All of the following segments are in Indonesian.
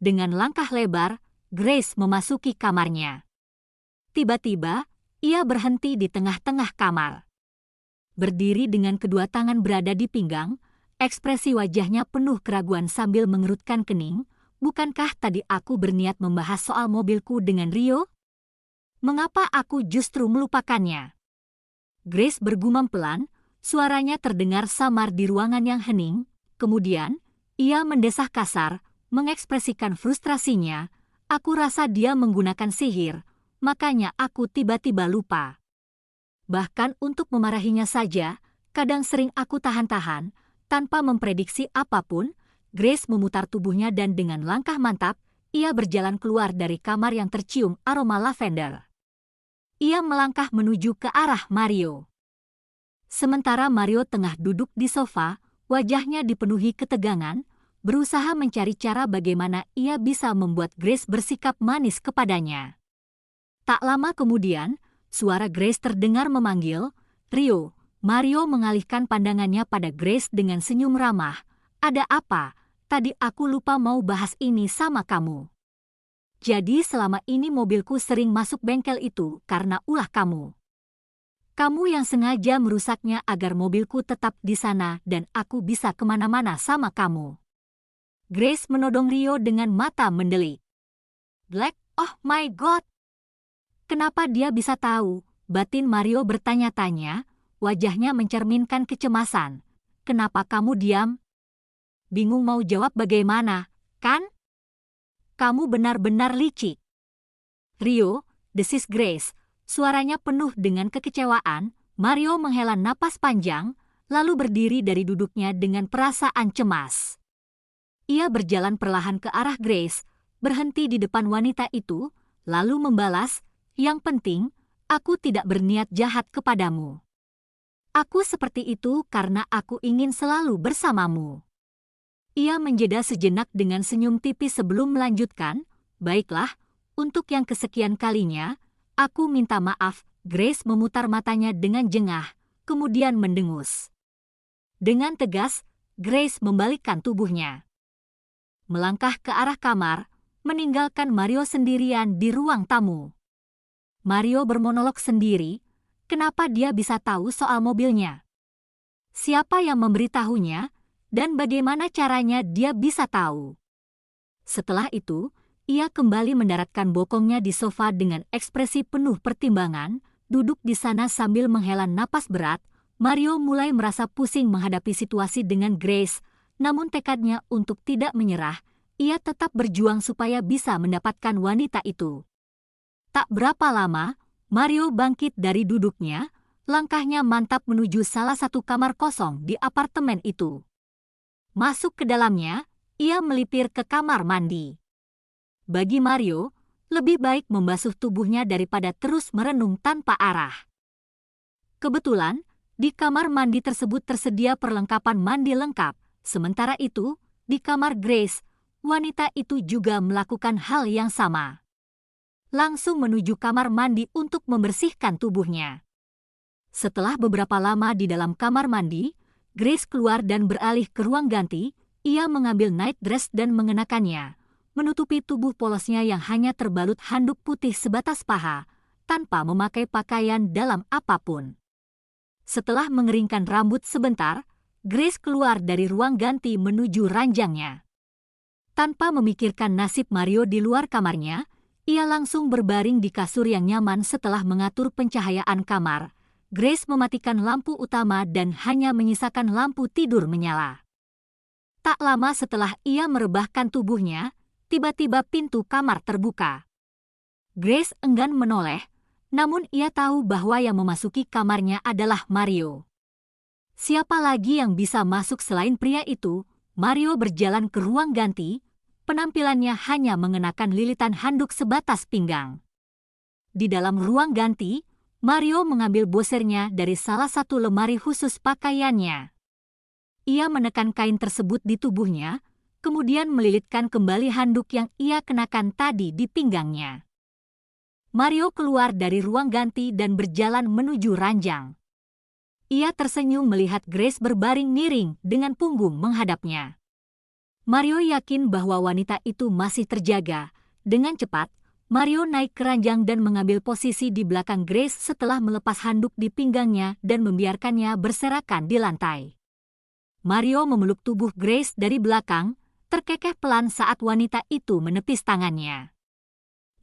Dengan langkah lebar, Grace memasuki kamarnya. Tiba-tiba, ia berhenti di tengah-tengah kamar. Berdiri dengan kedua tangan berada di pinggang, ekspresi wajahnya penuh keraguan sambil mengerutkan kening. Bukankah tadi aku berniat membahas soal mobilku dengan Rio? Mengapa aku justru melupakannya? Grace bergumam pelan, suaranya terdengar samar di ruangan yang hening. Kemudian, ia mendesah kasar, mengekspresikan frustrasinya. Aku rasa dia menggunakan sihir, makanya aku tiba-tiba lupa. Bahkan untuk memarahinya saja, kadang sering aku tahan-tahan. Tanpa memprediksi apapun, Grace memutar tubuhnya dan dengan langkah mantap, ia berjalan keluar dari kamar yang tercium aroma lavender. Ia melangkah menuju ke arah Mario. Sementara Mario tengah duduk di sofa, wajahnya dipenuhi ketegangan, berusaha mencari cara bagaimana ia bisa membuat Grace bersikap manis kepadanya. Tak lama kemudian, suara Grace terdengar memanggil, "Rio." Mario mengalihkan pandangannya pada Grace dengan senyum ramah. "Ada apa? Tadi aku lupa mau bahas ini sama kamu. Jadi selama ini mobilku sering masuk bengkel itu karena ulah kamu. Kamu yang sengaja merusaknya agar mobilku tetap di sana dan aku bisa kemana-mana sama kamu." Grace menodong Rio dengan mata mendelik. "Black, oh my God. Kenapa dia bisa tahu?" Batin Mario bertanya-tanya, wajahnya mencerminkan kecemasan. "Kenapa kamu diam? Bingung mau jawab bagaimana, kan? Kamu benar-benar licik." "Rio," desis Grace, suaranya penuh dengan kekecewaan. Mario menghela napas panjang, lalu berdiri dari duduknya dengan perasaan cemas. Ia berjalan perlahan ke arah Grace, berhenti di depan wanita itu, lalu membalas, "Yang penting, aku tidak berniat jahat kepadamu. Aku seperti itu karena aku ingin selalu bersamamu." Ia menjeda sejenak dengan senyum tipis sebelum melanjutkan, "Baiklah, untuk yang kesekian kalinya, aku minta maaf." Grace memutar matanya dengan jengah, kemudian mendengus. Dengan tegas, Grace membalikkan tubuhnya. Melangkah ke arah kamar, meninggalkan Mario sendirian di ruang tamu. Mario bermonolog sendiri, kenapa dia bisa tahu soal mobilnya? Siapa yang memberitahunya? Dan bagaimana caranya dia bisa tahu? Setelah itu, ia kembali mendaratkan bokongnya di sofa dengan ekspresi penuh pertimbangan, duduk di sana sambil menghela napas berat. Mario mulai merasa pusing menghadapi situasi dengan Grace, namun tekadnya untuk tidak menyerah, ia tetap berjuang supaya bisa mendapatkan wanita itu. Tak berapa lama, Mario bangkit dari duduknya, langkahnya mantap menuju salah satu kamar kosong di apartemen itu. Masuk ke dalamnya, ia melipir ke kamar mandi. Bagi Mario, lebih baik membasuh tubuhnya daripada terus merenung tanpa arah. Kebetulan, di kamar mandi tersebut tersedia perlengkapan mandi lengkap. Sementara itu, di kamar Grace, wanita itu juga melakukan hal yang sama. Langsung menuju kamar mandi untuk membersihkan tubuhnya. Setelah beberapa lama di dalam kamar mandi, Grace keluar dan beralih ke ruang ganti. Ia mengambil night dress dan mengenakannya, menutupi tubuh polosnya yang hanya terbalut handuk putih sebatas paha, tanpa memakai pakaian dalam apapun. Setelah mengeringkan rambut sebentar, Grace keluar dari ruang ganti menuju ranjangnya. Tanpa memikirkan nasib Mario di luar kamarnya, ia langsung berbaring di kasur yang nyaman. Setelah mengatur pencahayaan kamar, Grace mematikan lampu utama dan hanya menyisakan lampu tidur menyala. Tak lama setelah ia merebahkan tubuhnya, tiba-tiba pintu kamar terbuka. Grace enggan menoleh, namun ia tahu bahwa yang memasuki kamarnya adalah Mario. Siapa lagi yang bisa masuk selain pria itu? Mario berjalan ke ruang ganti, penampilannya hanya mengenakan lilitan handuk sebatas pinggang. Di dalam ruang ganti, Mario mengambil bosernya dari salah satu lemari khusus pakaiannya. Ia menekan kain tersebut di tubuhnya, kemudian melilitkan kembali handuk yang ia kenakan tadi di pinggangnya. Mario keluar dari ruang ganti dan berjalan menuju ranjang. Ia tersenyum melihat Grace berbaring miring dengan punggung menghadapnya. Mario yakin bahwa wanita itu masih terjaga. Dengan cepat, Mario naik ke ranjang dan mengambil posisi di belakang Grace setelah melepas handuk di pinggangnya dan membiarkannya berserakan di lantai. Mario memeluk tubuh Grace dari belakang, terkekeh pelan saat wanita itu menepis tangannya.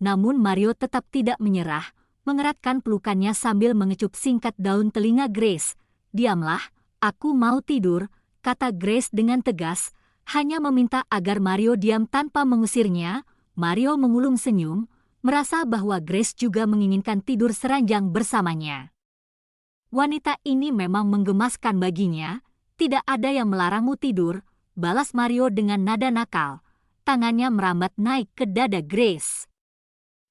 Namun Mario tetap tidak menyerah, mengeratkan pelukannya sambil mengecup singkat daun telinga Grace. "Diamlah, aku mau tidur," kata Grace dengan tegas, hanya meminta agar Mario diam tanpa mengusirnya. Mario mengulum senyum, merasa bahwa Grace juga menginginkan tidur seranjang bersamanya. "Wanita ini memang menggemaskan baginya, tidak ada yang melarangmu tidur," balas Mario dengan nada nakal. Tangannya merambat naik ke dada Grace.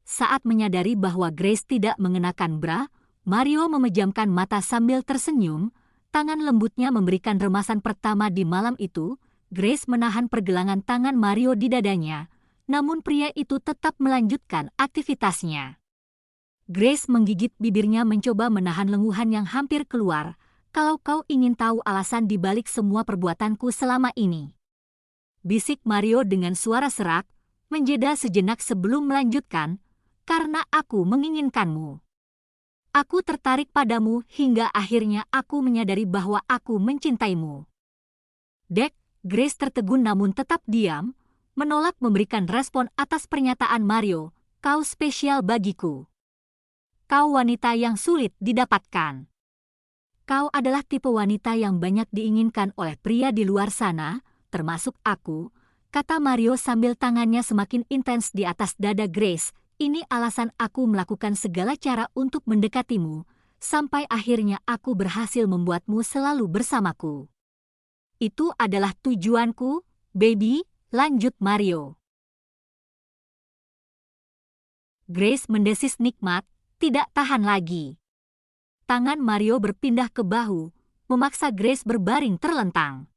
Saat menyadari bahwa Grace tidak mengenakan bra, Mario memejamkan mata sambil tersenyum. Tangan lembutnya memberikan remasan pertama di malam itu. Grace menahan pergelangan tangan Mario di dadanya, namun pria itu tetap melanjutkan aktivitasnya. Grace menggigit bibirnya mencoba menahan lenguhan yang hampir keluar. "Kalau kau ingin tahu alasan di balik semua perbuatanku selama ini," bisik Mario dengan suara serak, menjeda sejenak sebelum melanjutkan, "karena aku menginginkanmu. Aku tertarik padamu hingga akhirnya aku menyadari bahwa aku mencintaimu." Dek, Grace tertegun namun tetap diam, menolak memberikan respon atas pernyataan Mario. "Kau spesial bagiku. Kau wanita yang sulit didapatkan. Kau adalah tipe wanita yang banyak diinginkan oleh pria di luar sana, termasuk aku," kata Mario sambil tangannya semakin intens di atas dada Grace. "Ini alasan aku melakukan segala cara untuk mendekatimu, sampai akhirnya aku berhasil membuatmu selalu bersamaku. Itu adalah tujuanku, baby," lanjut Mario. Grace mendesis nikmat, tidak tahan lagi. Tangan Mario berpindah ke bahu, memaksa Grace berbaring terlentang.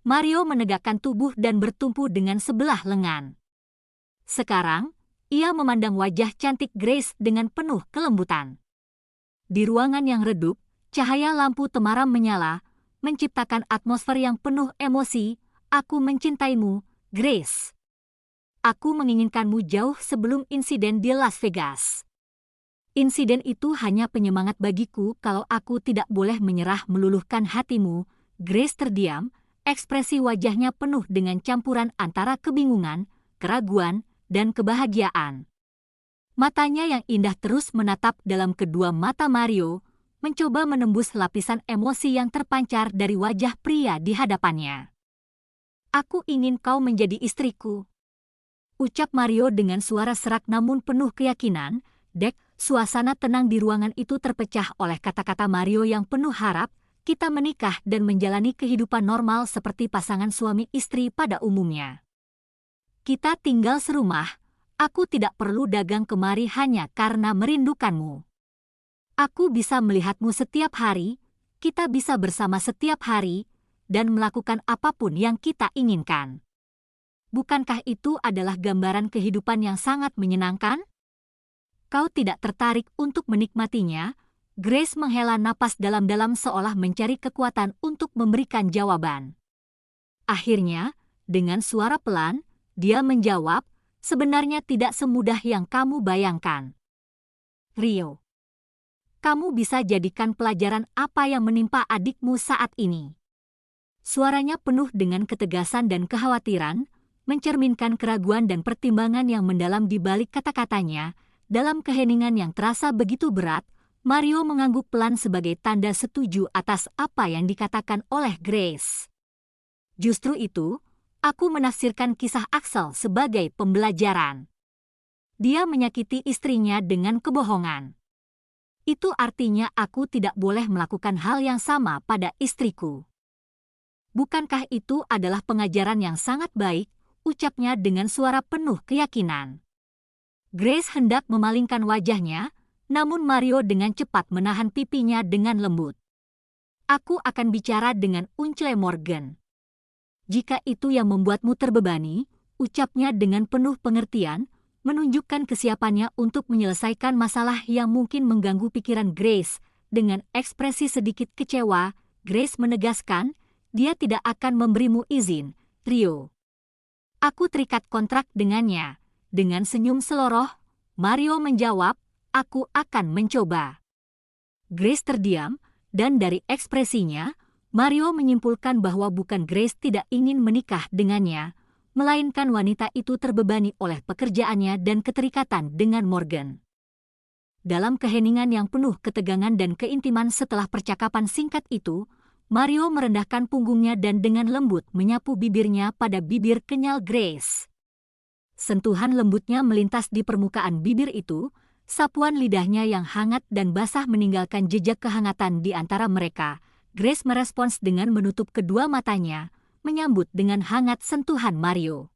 Mario menegakkan tubuh dan bertumpu dengan sebelah lengan. Sekarang, ia memandang wajah cantik Grace dengan penuh kelembutan. Di ruangan yang redup, cahaya lampu temaram menyala, menciptakan atmosfer yang penuh emosi. "Aku mencintaimu, Grace. Aku menginginkanmu jauh sebelum insiden di Las Vegas. Insiden itu hanya penyemangat bagiku kalau aku tidak boleh menyerah meluluhkan hatimu." Grace terdiam, ekspresi wajahnya penuh dengan campuran antara kebingungan, keraguan, dan kebahagiaan. Matanya yang indah terus menatap dalam kedua mata Mario, mencoba menembus lapisan emosi yang terpancar dari wajah pria di hadapannya. "Aku ingin kau menjadi istriku," ucap Mario dengan suara serak namun penuh keyakinan. Dek, suasana tenang di ruangan itu terpecah oleh kata-kata Mario yang penuh harap. "Kita menikah dan menjalani kehidupan normal seperti pasangan suami istri pada umumnya. Kita tinggal serumah. Aku tidak perlu dagang kemari hanya karena merindukanmu. Aku bisa melihatmu setiap hari, kita bisa bersama setiap hari, dan melakukan apapun yang kita inginkan. Bukankah itu adalah gambaran kehidupan yang sangat menyenangkan? Kau tidak tertarik untuk menikmatinya?" Grace menghela napas dalam-dalam seolah mencari kekuatan untuk memberikan jawaban. Akhirnya, dengan suara pelan, dia menjawab, "Sebenarnya tidak semudah yang kamu bayangkan. Rio, kamu bisa jadikan pelajaran apa yang menimpa adikmu saat ini." Suaranya penuh dengan ketegasan dan kekhawatiran, mencerminkan keraguan dan pertimbangan yang mendalam di balik kata-katanya. Dalam keheningan yang terasa begitu berat, Mario mengangguk pelan sebagai tanda setuju atas apa yang dikatakan oleh Grace. "Justru itu, aku menafsirkan kisah Axel sebagai pembelajaran. Dia menyakiti istrinya dengan kebohongan. Itu artinya aku tidak boleh melakukan hal yang sama pada istriku. Bukankah itu adalah pengajaran yang sangat baik?" ucapnya dengan suara penuh keyakinan. Grace hendak memalingkan wajahnya, namun Mario dengan cepat menahan pipinya dengan lembut. "Aku akan bicara dengan Uncle Morgan. Jika itu yang membuatmu terbebani," ucapnya dengan penuh pengertian, menunjukkan kesiapannya untuk menyelesaikan masalah yang mungkin mengganggu pikiran Grace. Dengan ekspresi sedikit kecewa, Grace menegaskan, "Dia tidak akan memberimu izin, Rio. Aku terikat kontrak dengannya. Dengan senyum seloroh, Mario menjawab, aku akan mencoba. Grace terdiam, dan dari ekspresinya, Mario menyimpulkan bahwa bukan Grace tidak ingin menikah dengannya, melainkan wanita itu terbebani oleh pekerjaannya dan keterikatan dengan Morgan. Dalam keheningan yang penuh ketegangan dan keintiman setelah percakapan singkat itu, Mario merendahkan punggungnya dan dengan lembut menyapu bibirnya pada bibir kenyal Grace. Sentuhan lembutnya melintas di permukaan bibir itu, sapuan lidahnya yang hangat dan basah meninggalkan jejak kehangatan di antara mereka. Grace merespons dengan menutup kedua matanya, menyambut dengan hangat sentuhan Mario.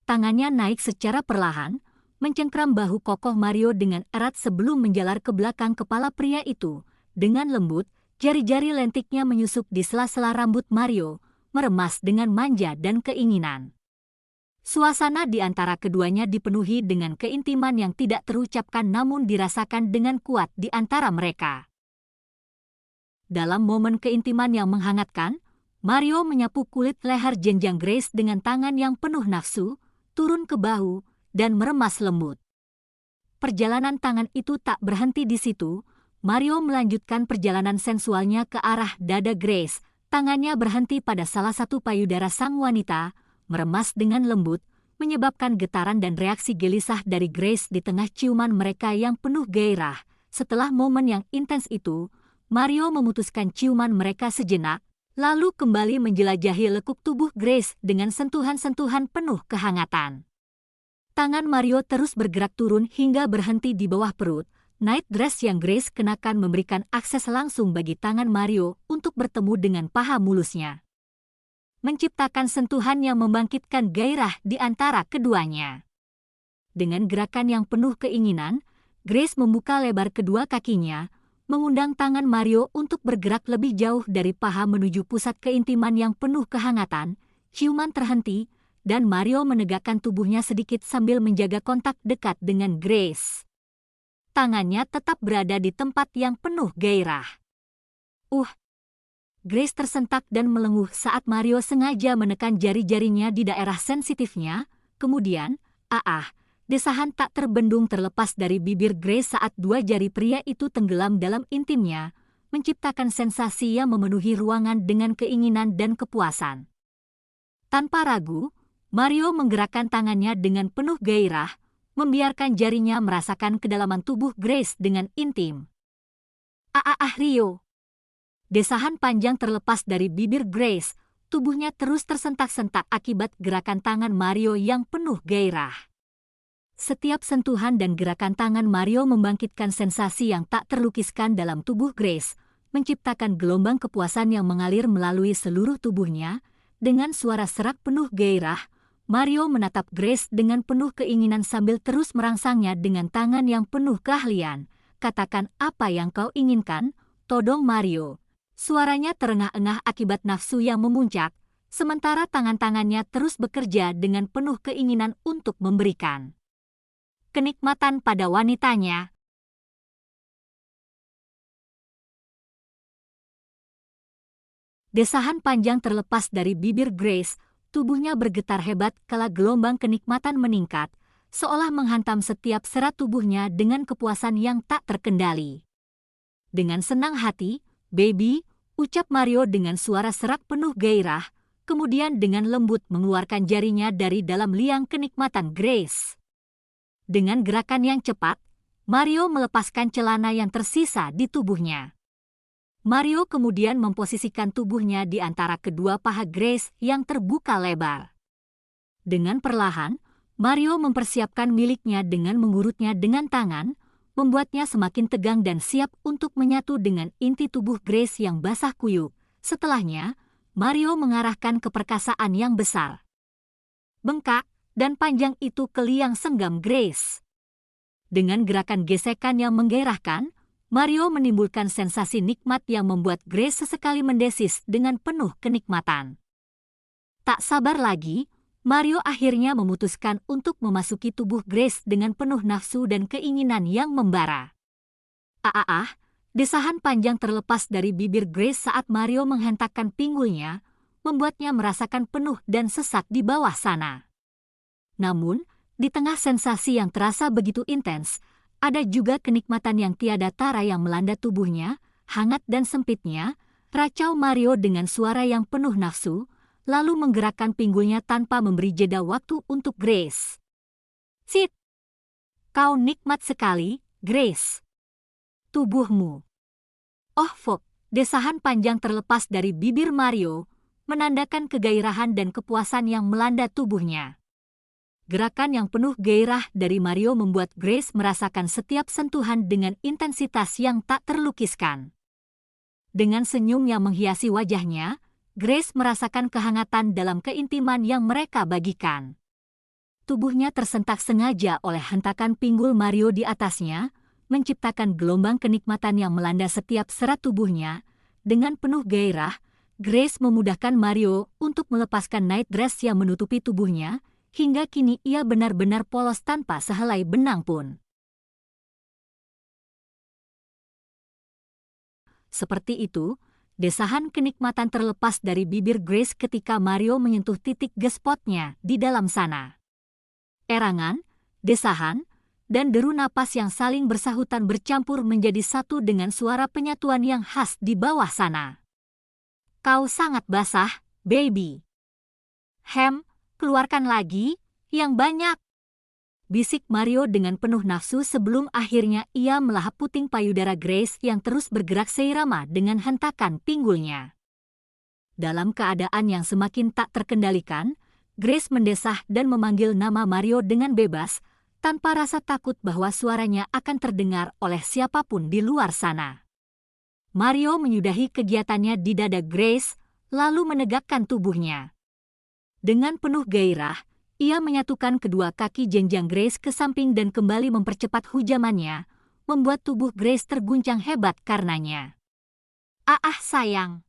Tangannya naik secara perlahan, mencengkram bahu kokoh Mario dengan erat sebelum menjalar ke belakang kepala pria itu. Dengan lembut, jari-jari lentiknya menyusup di sela-sela rambut Mario, meremas dengan manja dan keinginan. Suasana di antara keduanya dipenuhi dengan keintiman yang tidak terucapkan namun dirasakan dengan kuat di antara mereka. Dalam momen keintiman yang menghangatkan, Mario menyapu kulit leher jenjang Grace dengan tangan yang penuh nafsu, turun ke bahu, dan meremas lembut. Perjalanan tangan itu tak berhenti di situ. Mario melanjutkan perjalanan sensualnya ke arah dada Grace. Tangannya berhenti pada salah satu payudara sang wanita, meremas dengan lembut, menyebabkan getaran dan reaksi gelisah dari Grace di tengah ciuman mereka yang penuh gairah. Setelah momen yang intens itu, Mario memutuskan ciuman mereka sejenak, lalu kembali menjelajahi lekuk tubuh Grace dengan sentuhan-sentuhan penuh kehangatan. Tangan Mario terus bergerak turun hingga berhenti di bawah perut. Night dress yang Grace kenakan memberikan akses langsung bagi tangan Mario untuk bertemu dengan paha mulusnya, menciptakan sentuhan yang membangkitkan gairah di antara keduanya. Dengan gerakan yang penuh keinginan, Grace membuka lebar kedua kakinya, mengundang tangan Mario untuk bergerak lebih jauh dari paha menuju pusat keintiman yang penuh kehangatan. Ciuman terhenti, dan Mario menegakkan tubuhnya sedikit sambil menjaga kontak dekat dengan Grace. Tangannya tetap berada di tempat yang penuh gairah. Grace tersentak dan melenguh saat Mario sengaja menekan jari-jarinya di daerah sensitifnya. Kemudian, desahan tak terbendung terlepas dari bibir Grace saat dua jari pria itu tenggelam dalam intimnya, menciptakan sensasi yang memenuhi ruangan dengan keinginan dan kepuasan. Tanpa ragu, Mario menggerakkan tangannya dengan penuh gairah, membiarkan jarinya merasakan kedalaman tubuh Grace dengan intim. Rio! Desahan panjang terlepas dari bibir Grace, tubuhnya terus tersentak-sentak akibat gerakan tangan Mario yang penuh gairah. Setiap sentuhan dan gerakan tangan Mario membangkitkan sensasi yang tak terlukiskan dalam tubuh Grace, menciptakan gelombang kepuasan yang mengalir melalui seluruh tubuhnya. Dengan suara serak penuh gairah, Mario menatap Grace dengan penuh keinginan sambil terus merangsangnya dengan tangan yang penuh keahlian. Katakan apa yang kau inginkan, todong Mario. Suaranya terengah-engah akibat nafsu yang memuncak, sementara tangan-tangannya terus bekerja dengan penuh keinginan untuk memberikan kenikmatan pada wanitanya. Desahan panjang terlepas dari bibir Grace, tubuhnya bergetar hebat kala gelombang kenikmatan meningkat, seolah menghantam setiap serat tubuhnya dengan kepuasan yang tak terkendali. Dengan senang hati, "Baby," ucap Mario dengan suara serak penuh gairah, kemudian dengan lembut mengeluarkan jarinya dari dalam liang kenikmatan Grace. Dengan gerakan yang cepat, Mario melepaskan celana yang tersisa di tubuhnya. Mario kemudian memposisikan tubuhnya di antara kedua paha Grace yang terbuka lebar. Dengan perlahan, Mario mempersiapkan miliknya dengan mengurutnya dengan tangan, membuatnya semakin tegang dan siap untuk menyatu dengan inti tubuh Grace yang basah kuyup. Setelahnya, Mario mengarahkan keperkasaan yang besar, bengkak, dan panjang itu ke liang senggam Grace. Dengan gerakan gesekan yang menggairahkan, Mario menimbulkan sensasi nikmat yang membuat Grace sesekali mendesis dengan penuh kenikmatan. Tak sabar lagi, Mario akhirnya memutuskan untuk memasuki tubuh Grace dengan penuh nafsu dan keinginan yang membara. Desahan panjang terlepas dari bibir Grace saat Mario menghentakkan pinggulnya, membuatnya merasakan penuh dan sesak di bawah sana. Namun, di tengah sensasi yang terasa begitu intens, ada juga kenikmatan yang tiada tara yang melanda tubuhnya, hangat dan sempitnya, racau Mario dengan suara yang penuh nafsu, lalu menggerakkan pinggulnya tanpa memberi jeda waktu untuk Grace. "Sit! Kau nikmat sekali, Grace. Tubuhmu." "Oh fuck!" Desahan panjang terlepas dari bibir Mario, menandakan kegairahan dan kepuasan yang melanda tubuhnya. Gerakan yang penuh gairah dari Mario membuat Grace merasakan setiap sentuhan dengan intensitas yang tak terlukiskan. Dengan senyum yang menghiasi wajahnya, Grace merasakan kehangatan dalam keintiman yang mereka bagikan. Tubuhnya tersentak sengaja oleh hentakan pinggul Mario di atasnya, menciptakan gelombang kenikmatan yang melanda setiap serat tubuhnya. Dengan penuh gairah, Grace memudahkan Mario untuk melepaskan night dress yang menutupi tubuhnya, hingga kini ia benar-benar polos tanpa sehelai benang pun. Seperti itu, desahan kenikmatan terlepas dari bibir Grace ketika Mario menyentuh titik G-spotnya di dalam sana. Erangan, desahan, dan deru napas yang saling bersahutan bercampur menjadi satu dengan suara penyatuan yang khas di bawah sana. "Kau sangat basah, baby." Keluarkan lagi, yang banyak." Bisik Mario dengan penuh nafsu sebelum akhirnya ia melahap puting payudara Grace yang terus bergerak seirama dengan hentakan pinggulnya. Dalam keadaan yang semakin tak terkendalikan, Grace mendesah dan memanggil nama Mario dengan bebas, tanpa rasa takut bahwa suaranya akan terdengar oleh siapapun di luar sana. Mario menyudahi kegiatannya di dada Grace, lalu menegakkan tubuhnya. Dengan penuh gairah, ia menyatukan kedua kaki jenjang Grace ke samping dan kembali mempercepat hujamannya, membuat tubuh Grace terguncang hebat karenanya. "Ah sayang."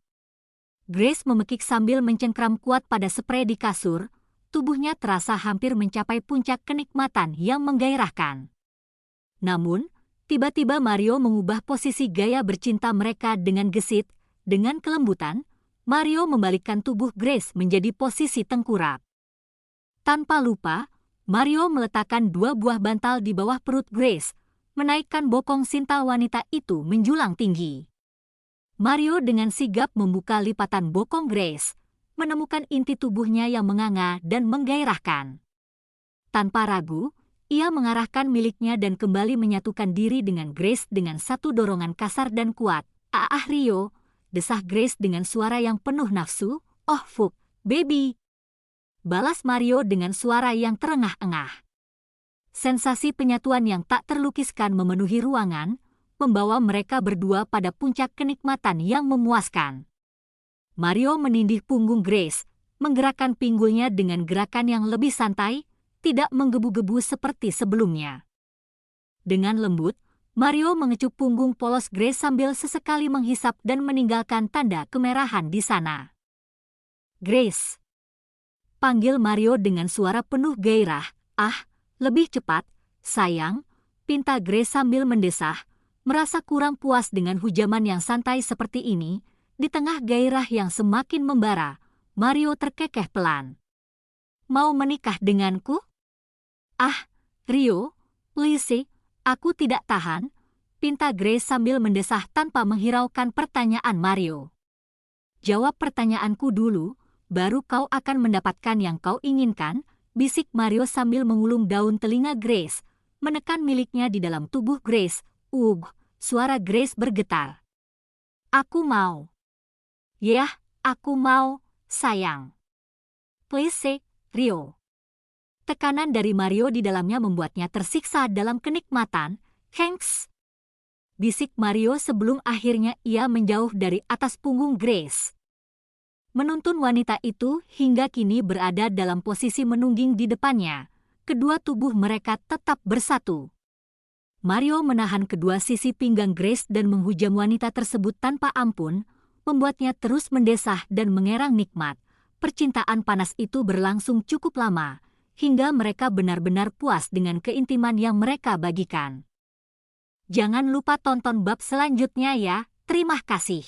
Grace memekik sambil mencengkram kuat pada sprei di kasur, tubuhnya terasa hampir mencapai puncak kenikmatan yang menggairahkan. Namun, tiba-tiba Mario mengubah posisi gaya bercinta mereka dengan gesit. Dengan kelembutan, Mario membalikkan tubuh Grace menjadi posisi tengkurap. Tanpa lupa, Mario meletakkan 2 buah bantal di bawah perut Grace, menaikkan bokong sintal wanita itu menjulang tinggi. Mario dengan sigap membuka lipatan bokong Grace, menemukan inti tubuhnya yang menganga dan menggairahkan. Tanpa ragu, ia mengarahkan miliknya dan kembali menyatukan diri dengan Grace dengan satu dorongan kasar dan kuat. "Ah Rio," desah Grace dengan suara yang penuh nafsu. "Oh fuck, baby." Balas Mario dengan suara yang terengah-engah. Sensasi penyatuan yang tak terlukiskan memenuhi ruangan, membawa mereka berdua pada puncak kenikmatan yang memuaskan. Mario menindih punggung Grace, menggerakkan pinggulnya dengan gerakan yang lebih santai, tidak menggebu-gebu seperti sebelumnya. Dengan lembut, Mario mengecup punggung polos Grace sambil sesekali menghisap dan meninggalkan tanda kemerahan di sana. "Grace," panggil Mario dengan suara penuh gairah. "Ah, lebih cepat, sayang," pinta Grace sambil mendesah, merasa kurang puas dengan hujaman yang santai seperti ini. Di tengah gairah yang semakin membara, Mario terkekeh pelan. "Mau menikah denganku?" "Ah, Rio, please, aku tidak tahan," pinta Grace sambil mendesah tanpa menghiraukan pertanyaan Mario. "Jawab pertanyaanku dulu, baru kau akan mendapatkan yang kau inginkan," bisik Mario sambil mengulung daun telinga Grace, menekan miliknya di dalam tubuh Grace. Suara Grace bergetar. "Aku mau." "Yah, aku mau, sayang." "Please, Rio." Tekanan dari Mario di dalamnya membuatnya tersiksa dalam kenikmatan. "Thanks," bisik Mario sebelum akhirnya ia menjauh dari atas punggung Grace. Menuntun wanita itu hingga kini berada dalam posisi menungging di depannya, kedua tubuh mereka tetap bersatu. Mario menahan kedua sisi pinggang Grace dan menghujam wanita tersebut tanpa ampun, membuatnya terus mendesah dan mengerang nikmat. Percintaan panas itu berlangsung cukup lama, hingga mereka benar-benar puas dengan keintiman yang mereka bagikan. Jangan lupa tonton bab selanjutnya ya. Terima kasih.